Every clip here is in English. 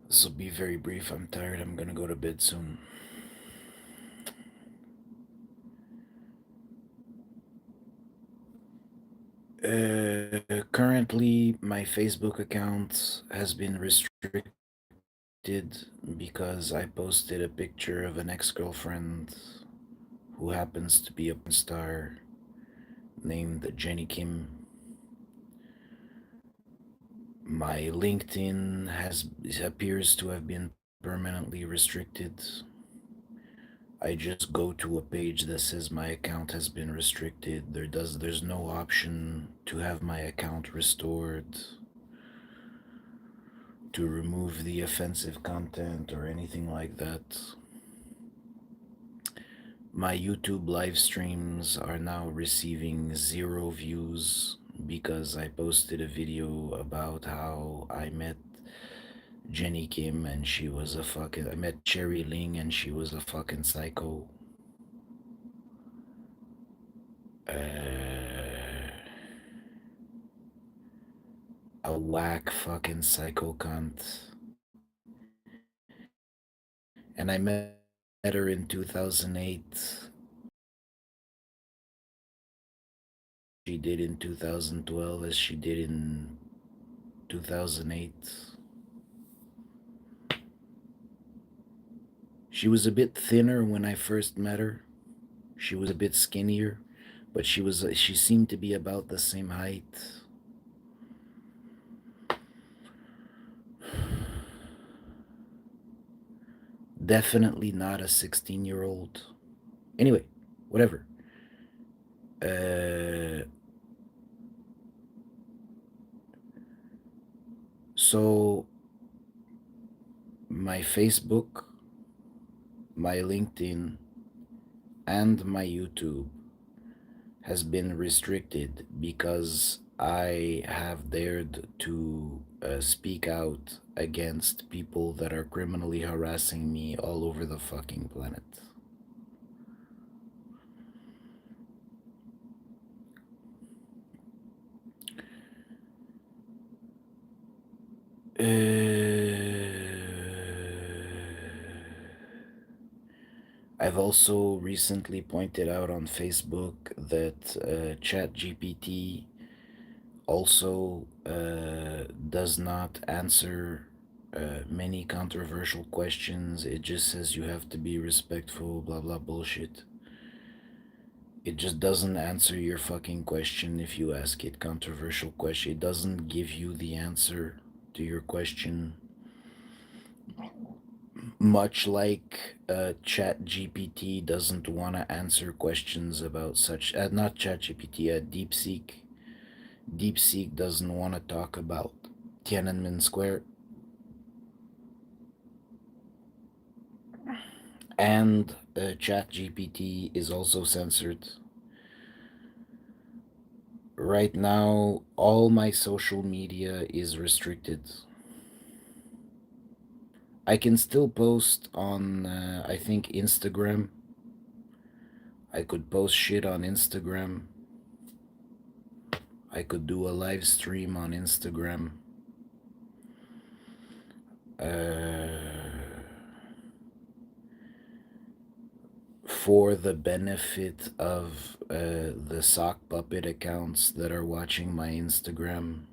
This will be very brief. I'm tired. I'm gonna go to bed soon. Currently, my Facebook account has been restricted because I posted a picture of an ex girlfriend who happens to be a porn star named Jenny Kim. My LinkedIn has appears to have been permanently restricted. I just go to a page that says my account has been restricted. There's no option to have my account restored, to remove the offensive content or anything like that. My YouTube live streams are now receiving 0 views because I posted a video about how I met Jenny Kim and she was a fucking. I met Cherry Ling and she was a fucking psycho. A whack fucking psycho cunt. And I met her in 2008. She did in 2012 as she did in 2008. She was a bit thinner when I first met her. She was a bit skinnier, but she seemed to be about the same height. Definitely not a 16-year-old. Anyway, whatever. Uh, so my Facebook, my LinkedIn, and my YouTube has been restricted because I have dared to speak out against people that are criminally harassing me all over the fucking planet. I've also recently pointed out on Facebook that ChatGPT also does not answer many controversial questions. It just says you have to be respectful, blah blah bullshit. It just doesn't answer your fucking question if you ask it controversial question. It doesn't give you the answer to your question. Much like Chat GPT doesn't want to answer questions about such, not Chat GPT, DeepSeek. DeepSeek doesn't want to talk about Tiananmen Square. And Chat GPT is also censored. Right now, all my social media is restricted. I can still post on, I think, Instagram. I could post shit on Instagram. I could do a live stream on Instagram. For the benefit of the sock puppet accounts that are watching my Instagram.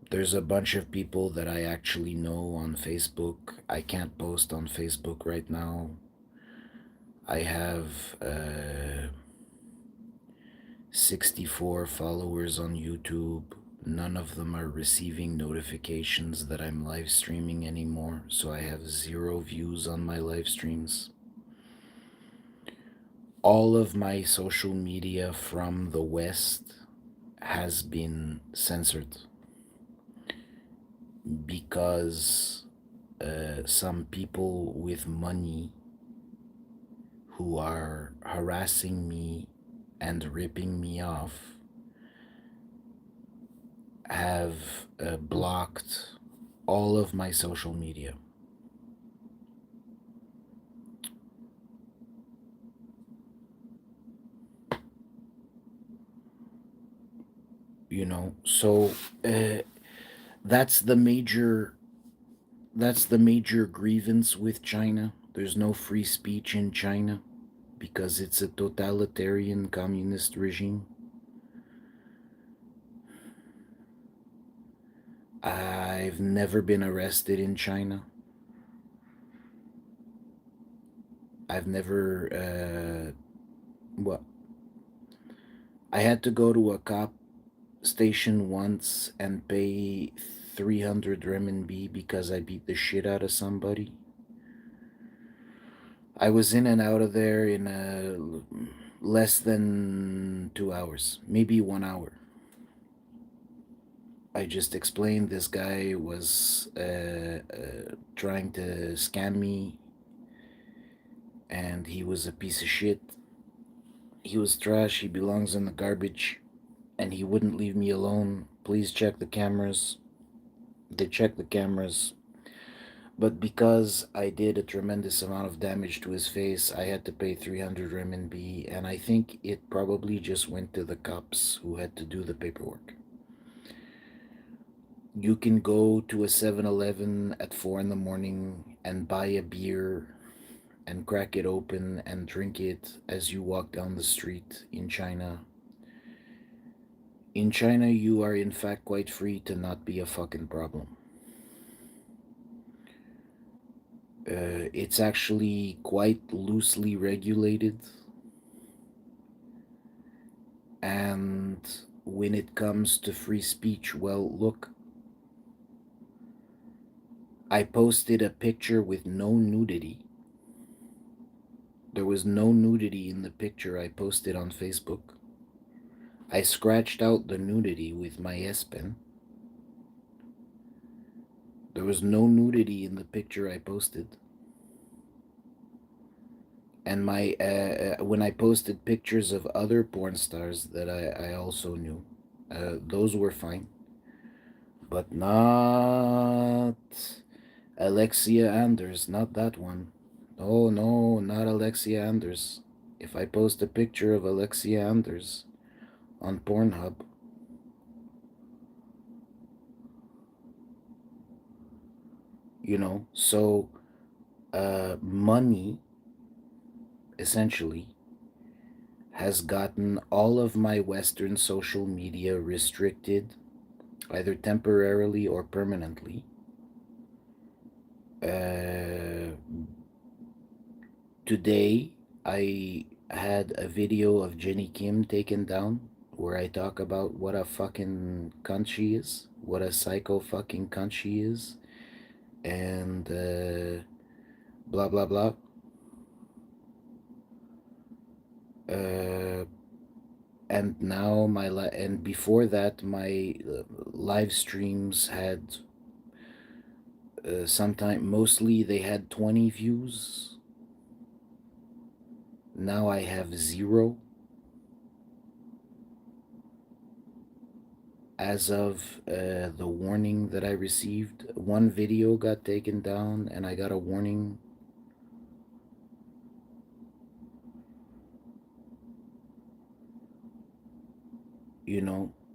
There's a bunch of people that I actually know on Facebook. I can't post on Facebook right now. I have 64 followers on YouTube. None of them are receiving notifications that I'm live streaming anymore, so I have 0 views on my live streams. All of my social media from the West has been censored because some people with money who are harassing me and ripping me off have blocked all of my social media. So uh, that's the major That's the major grievance with China. There's no free speech in China because it's a totalitarian communist regime. I've never been arrested in China. I've never, well, I had to go to a cop station once and pay 300 renminbi because I beat the shit out of somebody. I was in and out of there in less than 2 hours, maybe 1 hour. I just explained this guy was trying to scam me, and he was a piece of shit. He was trash, he belongs in the garbage, and he wouldn't leave me alone. Please check the cameras. They checked the cameras. But because I did a tremendous amount of damage to his face, I had to pay 300 renminbi, and I think it probably just went to the cops who had to do the paperwork. You can go to a 7-Eleven at 4 in the morning and buy a beer and crack it open and drink it as you walk down the street in China. In China, you are in fact quite free to not be a fucking problem. It's actually quite loosely regulated. And when it comes to free speech, well, look, I posted a picture with no nudity. There was no nudity in the picture I posted on Facebook. I scratched out the nudity with my S Pen. There was no nudity in the picture I posted. And my when I posted pictures of other porn stars that I also knew, those were fine. But not Alexia Anders, not that one. Oh no, not Alexia Anders. If I post a picture of Alexia Anders on Pornhub, so money essentially has gotten all of my Western social media restricted, either temporarily or permanently. Today, I had a video of Jenny Kim taken down where I talk about what a fucking cunt she is, what a psycho fucking cunt she is, and blah blah blah. And now and before that my live streams had sometime mostly they had 20 views. Now I have 0 as of the warning that I received. One video got taken down and I got a warning.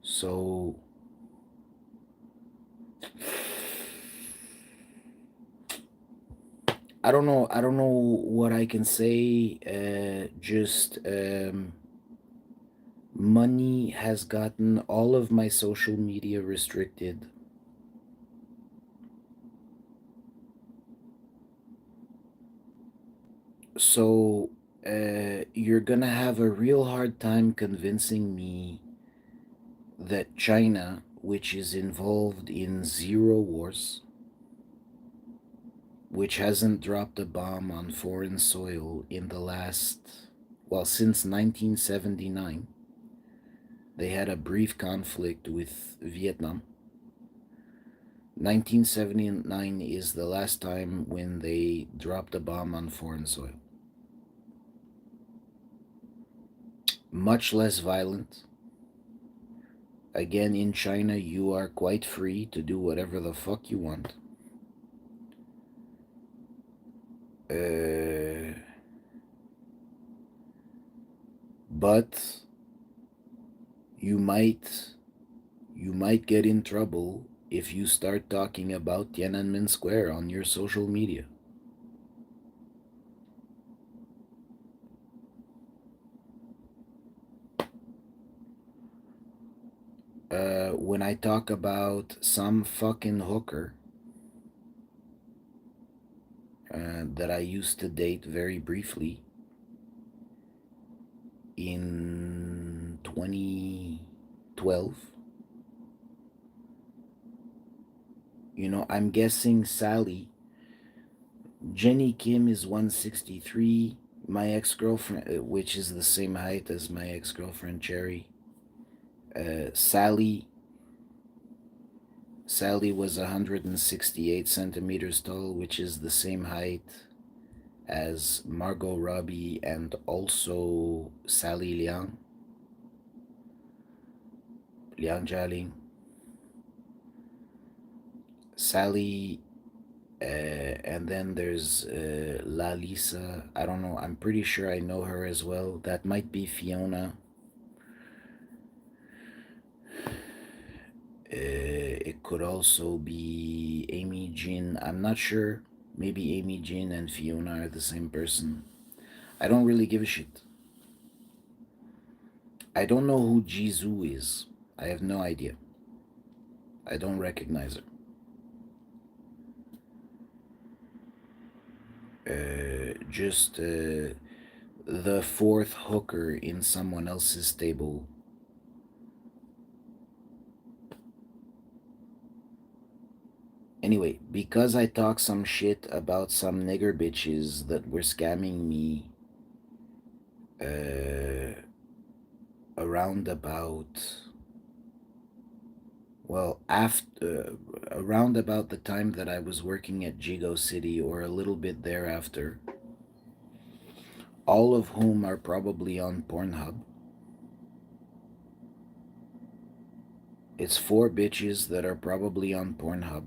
So I don't know what I can say. Just money has gotten all of my social media restricted. So you're gonna have a real hard time convincing me that China, which is involved in 0 wars, which hasn't dropped a bomb on foreign soil in the since 1979, they had a brief conflict with Vietnam. 1979 is the last time when they dropped a bomb on foreign soil. Much less violent. Again, in China, you are quite free to do whatever the fuck you want. But you might get in trouble if you start talking about Tiananmen Square on your social media. When I talk about some fucking hooker that I used to date very briefly in 2012, I'm guessing Sally. Jenny Kim is 163. My ex girlfriend, which is the same height as my ex girlfriend Cherry. Sally. Sally was 168 centimeters tall, which is the same height as Margot Robbie and also Sally Liang Jialing. Sally, and then there's La Lisa. I don't know. I'm pretty sure I know her as well. That might be Fiona. It could also be Amy Jean. I'm not sure. Maybe Amy Jean and Fiona are the same person. I don't really give a shit. I don't know who Jisoo is. I have no idea. I don't recognize her. Just the fourth hooker in someone else's table. Anyway, because I talk some shit about some nigger bitches that were scamming me uh, around about, well, after, around about the time that I was working at Jigo City or a little bit thereafter, all of whom are probably on Pornhub. It's four bitches that are probably on Pornhub.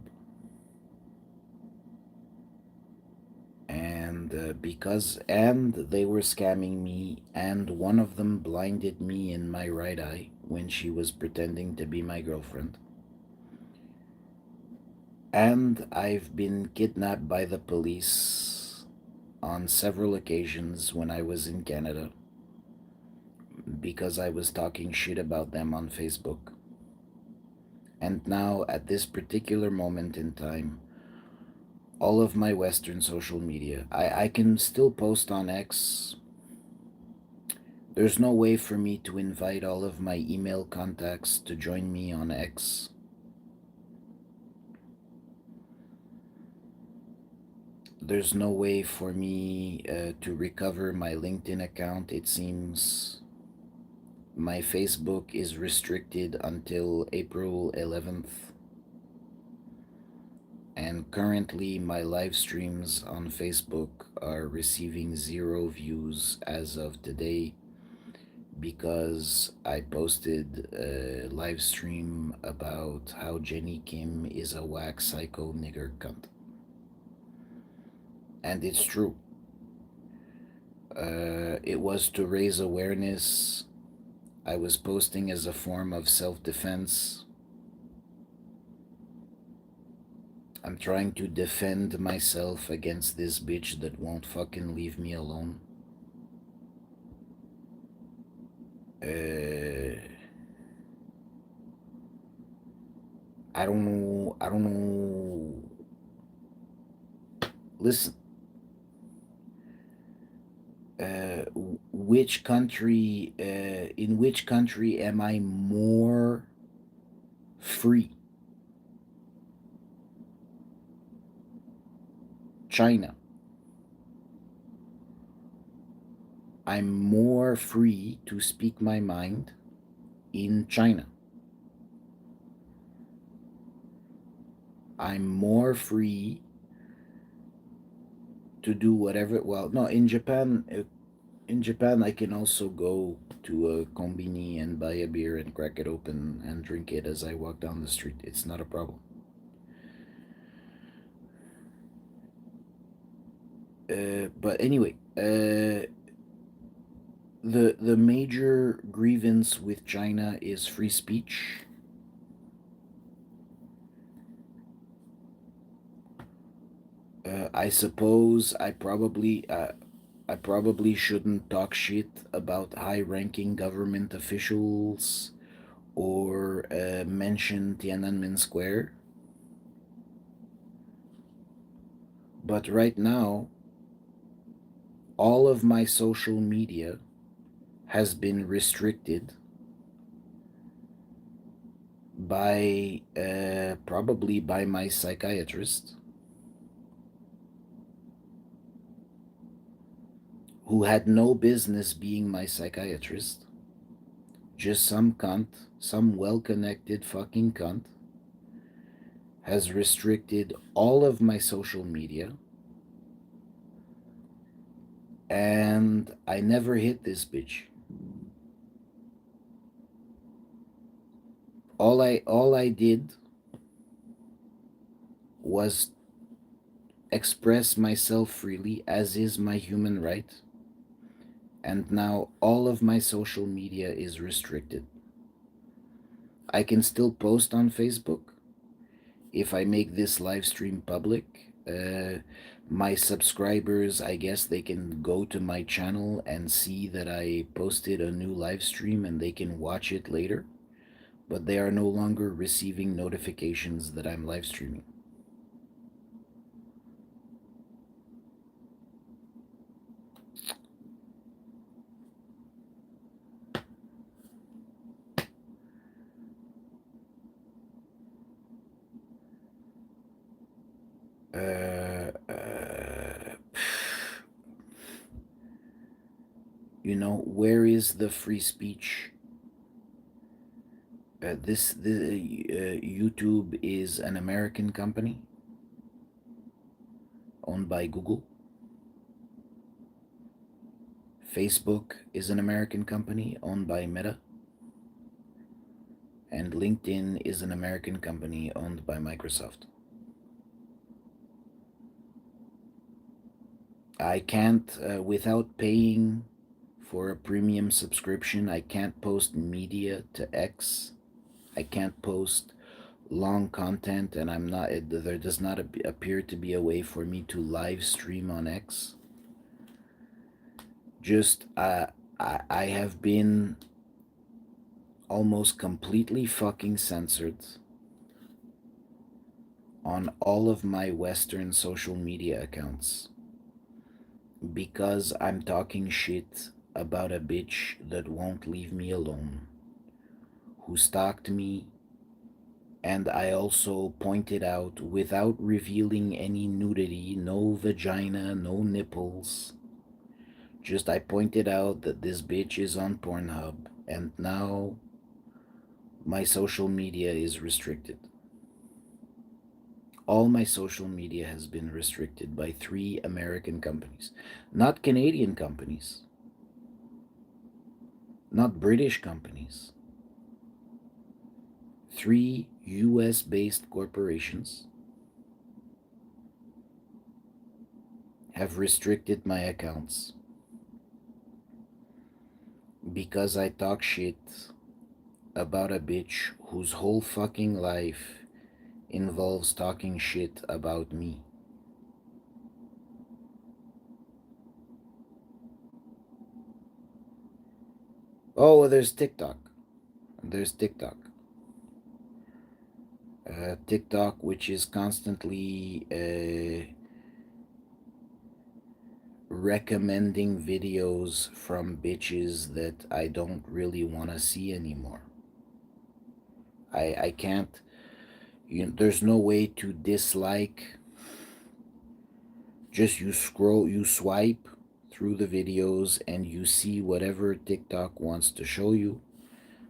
And they were scamming me, and one of them blinded me in my right eye when she was pretending to be my girlfriend. And I've been kidnapped by the police on several occasions when I was in Canada because I was talking shit about them on Facebook. And now, at this particular moment in time, all of my Western social media, I can still post on X. There's no way for me to invite all of my email contacts to join me on X. There's no way for me to recover my LinkedIn account. It seems my Facebook is restricted until April 11th. And currently, my live streams on Facebook are receiving 0 views as of today because I posted a live stream about how Jenny Kim is a whack psycho nigger cunt. And it's true. It was to raise awareness. I was posting as a form of self defense. I'm trying to defend myself against this bitch that won't fucking leave me alone. I don't know. I don't know. Listen, which country, in which country am I more free? China. I'm more free to speak my mind in China. I'm more free to do whatever. Well, no, in Japan, I can also go to a kombini and buy a beer and crack it open and drink it as I walk down the street. It's not a problem. But anyway, the major grievance with China is free speech. I suppose I probably shouldn't talk shit about high-ranking government officials or mention Tiananmen Square. But right now, all of my social media has been restricted by probably by my psychiatrist, who had no business being my psychiatrist. Just some cunt, some well connected fucking cunt, has restricted all of my social media, and I never hit this bitch. All I did was express myself freely, as is my human right, and now all of my social media is restricted. I can still post on Facebook if I make this live stream public. My subscribers, I guess they can go to my channel and see that I posted a new live stream and they can watch it later, but they are no longer receiving notifications that I'm live streaming. Uh, uh, where is the free speech? YouTube is an American company owned by Google. Facebook is an American company owned by Meta. And LinkedIn is an American company owned by Microsoft. I can't, without paying for a premium subscription, I can't post media to X. I can't post long content, and there does not appear to be a way for me to live stream on X. Just, I have been almost completely fucking censored on all of my Western social media accounts because I'm talking shit about a bitch that won't leave me alone, who stalked me, and I also pointed out, without revealing any nudity, no vagina, no nipples, just I pointed out that this bitch is on Pornhub, and now my social media is restricted. All my social media has been restricted by 3 American companies, not Canadian companies, not British companies. 3 US based corporations have restricted my accounts because I talk shit about a bitch whose whole fucking life involves talking shit about me. Oh, there's TikTok. There's TikTok. TikTok, which is constantly recommending videos from bitches that I don't really want to see anymore. I can't, there's no way to dislike. Just you swipe through the videos and you see whatever TikTok wants to show you.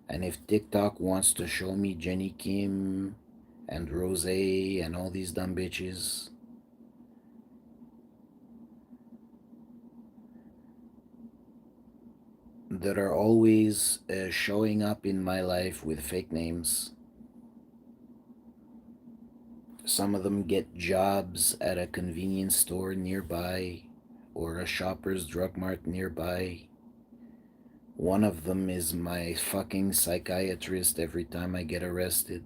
And if TikTok wants to show me Jenny Kim and Rose and all these dumb bitches, that are always showing up in my life with fake names. Some of them get jobs at a convenience store nearby or a Shoppers Drug Mart nearby. One of them is my fucking psychiatrist every time I get arrested.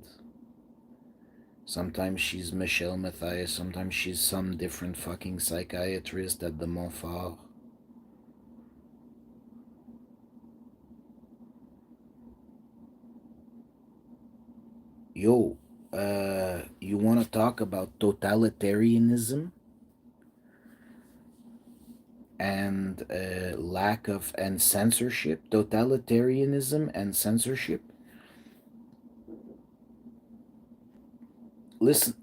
Sometimes she's Michelle Mathias, sometimes she's some different fucking psychiatrist at the Montfort. Yo, you want to talk about totalitarianism and lack of and censorship? Totalitarianism and censorship. Listen,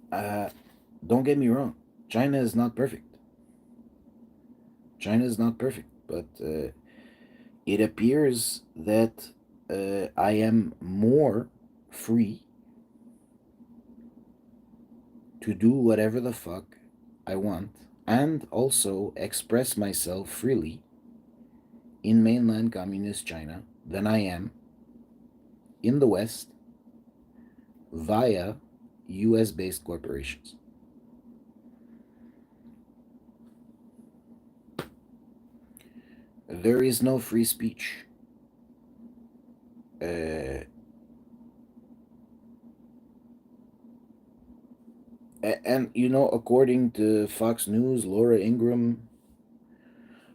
don't get me wrong. China is not perfect. China is not perfect, but it appears that I am more free to do whatever the fuck I want and also express myself freely in mainland communist China than I am in the West via US based corporations. There is no free speech. Uh, and, according to Fox News, Laura Ingraham,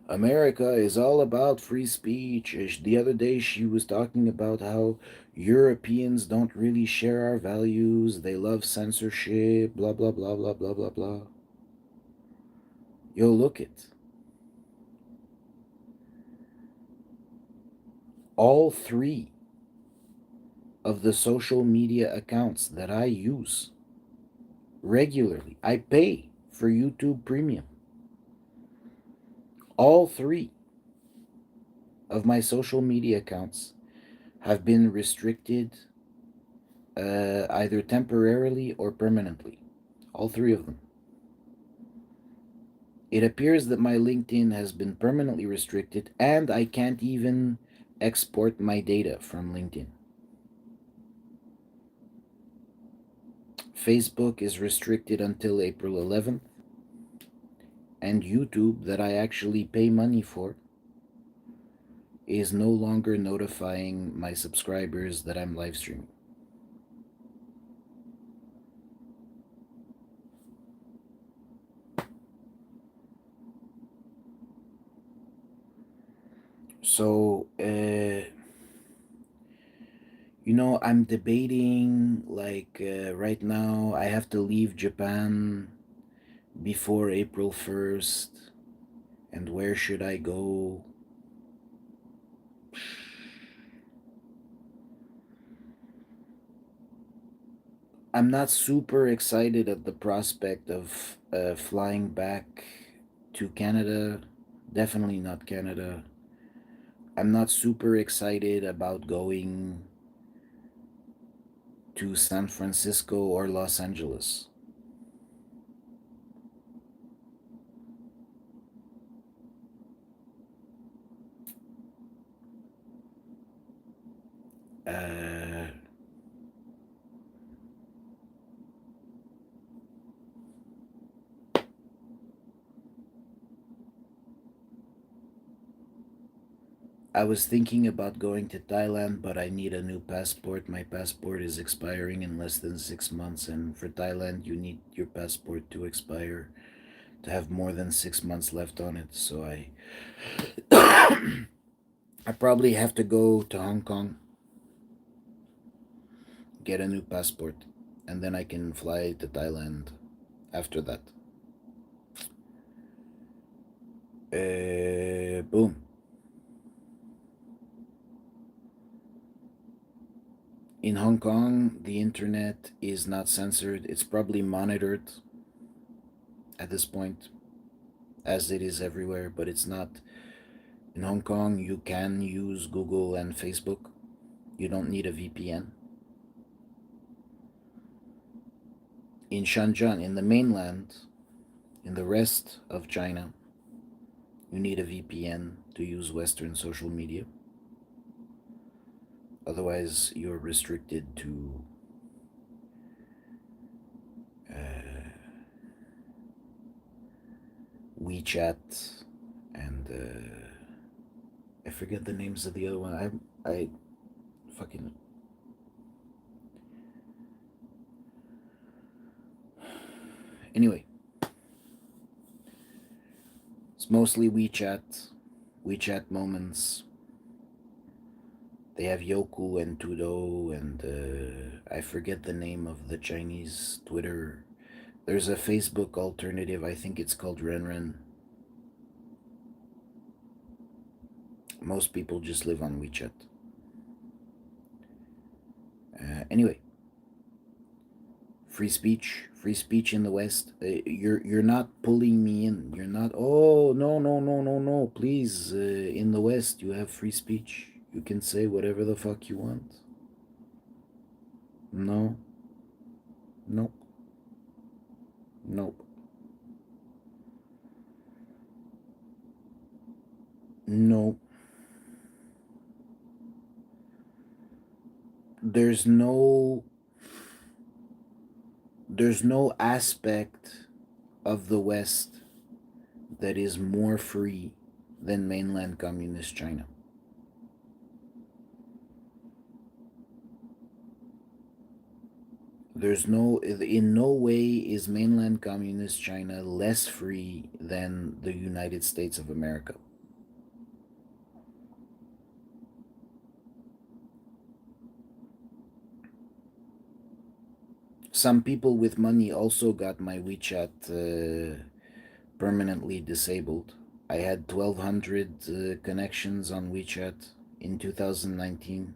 America is all about free speech. The other day, she was talking about how Europeans don't really share our values. They love censorship, blah, blah, blah, blah, blah, blah, blah. Yo, look it. All three of the social media accounts that I use regularly, I pay for YouTube Premium. All three of my social media accounts have been restricted either temporarily or permanently. All three of them. It appears that my LinkedIn has been permanently restricted and I can't even export my data from LinkedIn. Facebook is restricted until April 11th, and YouTube, that I actually pay money for, is no longer notifying my subscribers that I'm live streaming. So, I'm debating, like, right now, I have to leave Japan before April 1st, and where should I go? I'm not super excited at the prospect of flying back to Canada. Definitely not Canada. I'm not super excited about going to San Francisco or Los Angeles. Uh, I was thinking about going to Thailand, but I need a new passport. My passport is expiring in less than 6 months, and for Thailand, you need your passport to expire to have more than 6 months left on it. So I probably have to go to Hong Kong, get a new passport, and then I can fly to Thailand after that. Boom. In Hong Kong, the internet is not censored. It's probably monitored at this point, as it is everywhere, but it's not. In Hong Kong, you can use Google and Facebook. You don't need a VPN. In Shenzhen, in the mainland, in the rest of China, you need a VPN to use Western social media. Otherwise, you're restricted to WeChat and I forget the names of the other one. I fucking Anyway, it's mostly WeChat moments. They have Yoku and Tudo, and I forget the name of the Chinese Twitter. There's a Facebook alternative. I think it's called Renren. Most people just live on WeChat. Anyway, free speech in the West. You're not pulling me in. You're not. Oh no no no no no! Please, in the West you have free speech. You can say whatever the fuck you want. No, nope, nope, no. There's no there's no aspect of the West that is more free than mainland communist China. In no way is mainland communist China less free than the United States of America. Some people with money also got my WeChat permanently disabled. I had 1,200 connections on WeChat in 2019,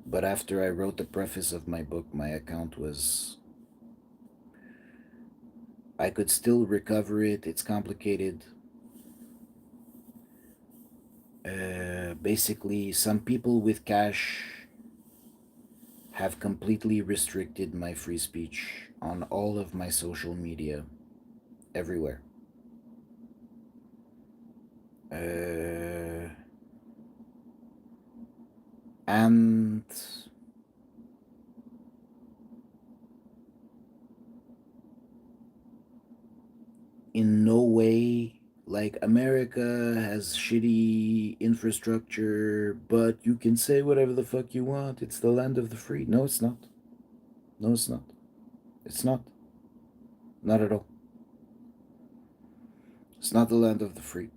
but after I wrote the preface of my book, my account was. I could still recover it. It's complicated. Basically, some people with cash have completely restricted my free speech on all of my social media, everywhere. And in no way, like, America has shitty infrastructure, but you can say whatever the fuck you want. It's the land of the free. No, it's not. No, it's not. It's not. Not at all. It's not the land of the free.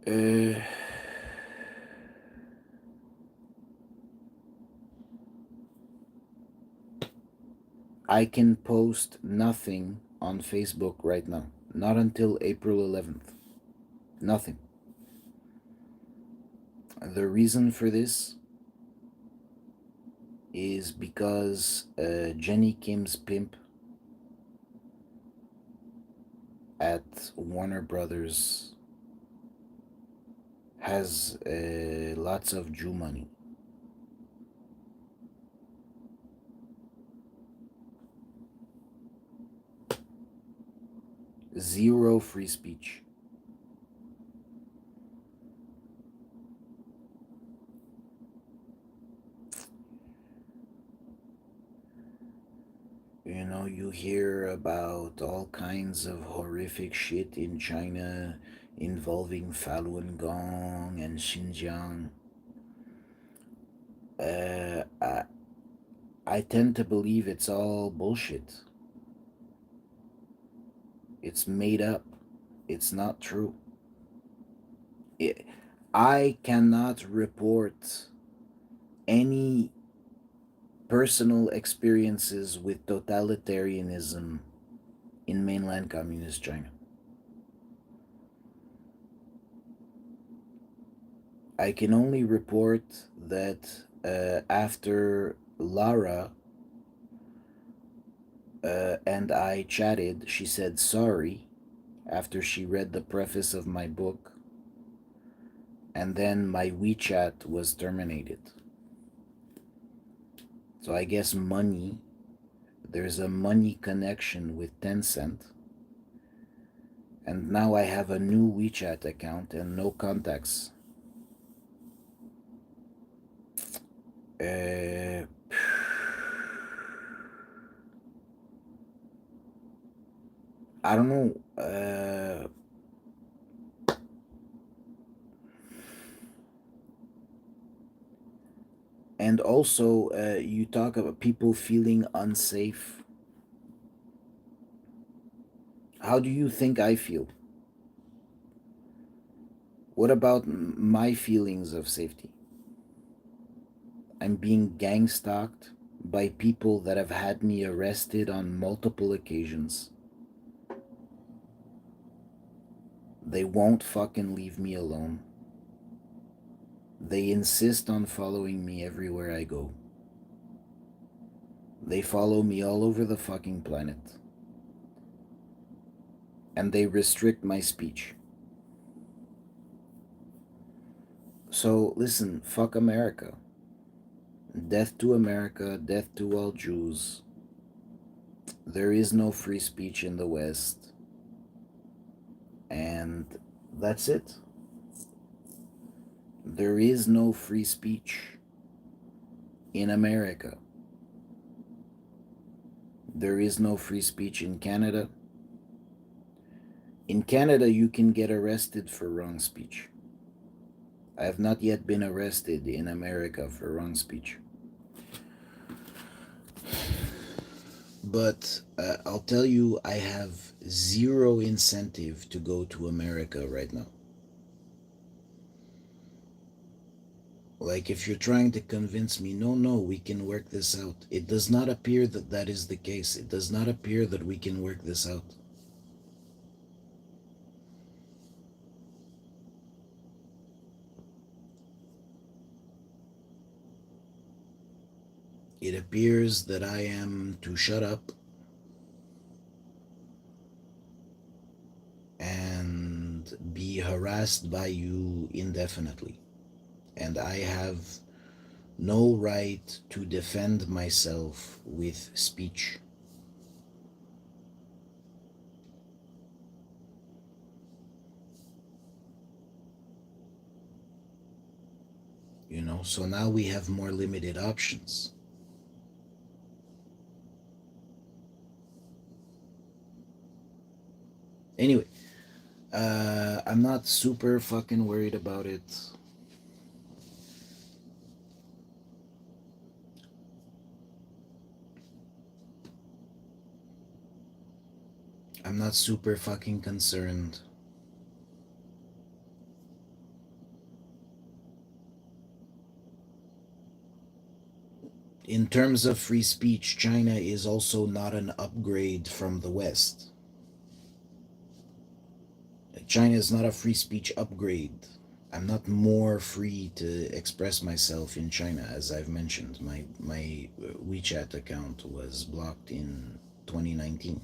Uh, I can post nothing on Facebook right now. Not until April 11th. Nothing. The reason for this is because Jenny Kim's pimp at Warner Brothers has lots of Jew money. Zero free speech. You know, you hear about all kinds of horrific shit in China involving Falun Gong and Xinjiang. I tend to believe it's all bullshit. It's made up. It's not true. I cannot report any personal experiences with totalitarianism in mainland communist China. I can only report that after Lara and I chatted, she said sorry after she read the preface of my book, and then my WeChat was terminated. So I guess money, there's a money connection with Tencent, and now I have a new WeChat account and no contacts. I don't know. And Also, you talk about people feeling unsafe. How do you think I feel? What about my feelings of safety? I'm being gang stalked by people that have had me arrested on multiple occasions. They won't fucking leave me alone. They insist on following me everywhere I go. They follow me all over the fucking planet. And they restrict my speech. So listen, fuck America. Death to America, death to all Jews. There is no free speech in the West. And that's it. There is no free speech in America. There is no free speech in Canada. In Canada, you can get arrested for wrong speech. I have not yet been arrested in America for wrong speech. But I'll tell you, I have zero incentive to go to America right now. Like, if you're trying to convince me, no, we can work this out. It does not appear that that is the case. It does not appear that we can work this out. It appears that I am to shut up and be harassed by you indefinitely. And I have no right to defend myself with speech. You know, so now we have more limited options. Anyway, I'm not super fucking worried about it. I'm not super fucking concerned. In terms of free speech, China is also not an upgrade from the West. China is not a free speech upgrade. I'm not more free to express myself in China, as I've mentioned. My WeChat account was blocked in 2019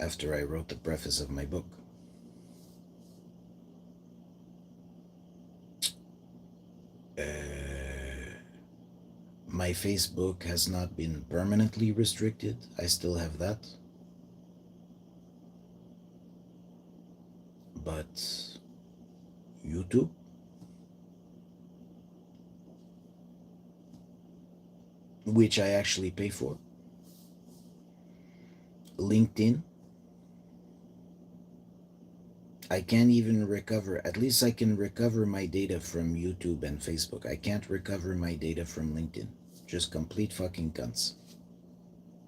after I wrote the preface of my book. My Facebook has not been permanently restricted. I still have that. But YouTube, which I actually pay for, LinkedIn, I can't even recover. At least I can recover my data from YouTube and Facebook. I can't recover my data from LinkedIn. Just complete fucking cunts.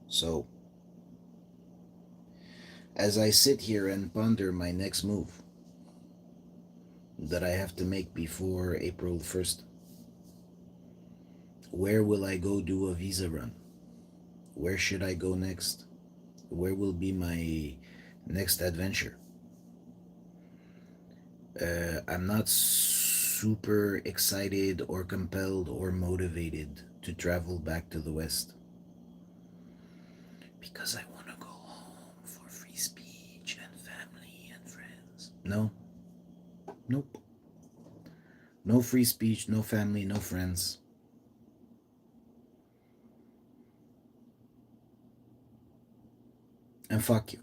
So, as I sit here and ponder my next move that I have to make before April 1st, where will I go do a visa run? Where should I go next? Where will be my next adventure? I'm not super excited or compelled or motivated to travel back to the West because I want to go home for free speech and family and friends. No. Nope. No free speech, no family, no friends. And fuck you.